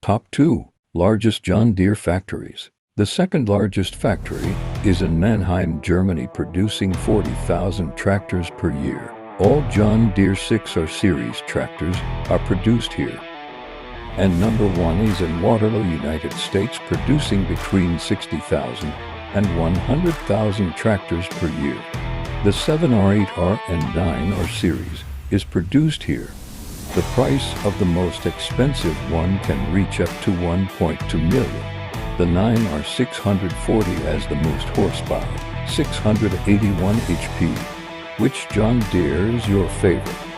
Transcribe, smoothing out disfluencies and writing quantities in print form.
Top 2. Largest John Deere factories. The second largest factory is in Mannheim, Germany, producing 40,000 tractors per year. All John Deere 6R series tractors are produced here. And number 1 is in Waterloo, United States, producing between 60,000 and 100,000 tractors per year. The 7R, 8R, and 9R series is produced here. The price of the most expensive one can reach up to $1.2 million. The 9R 640 has the most horsepower, 681 HP. Which John Deere is your favorite?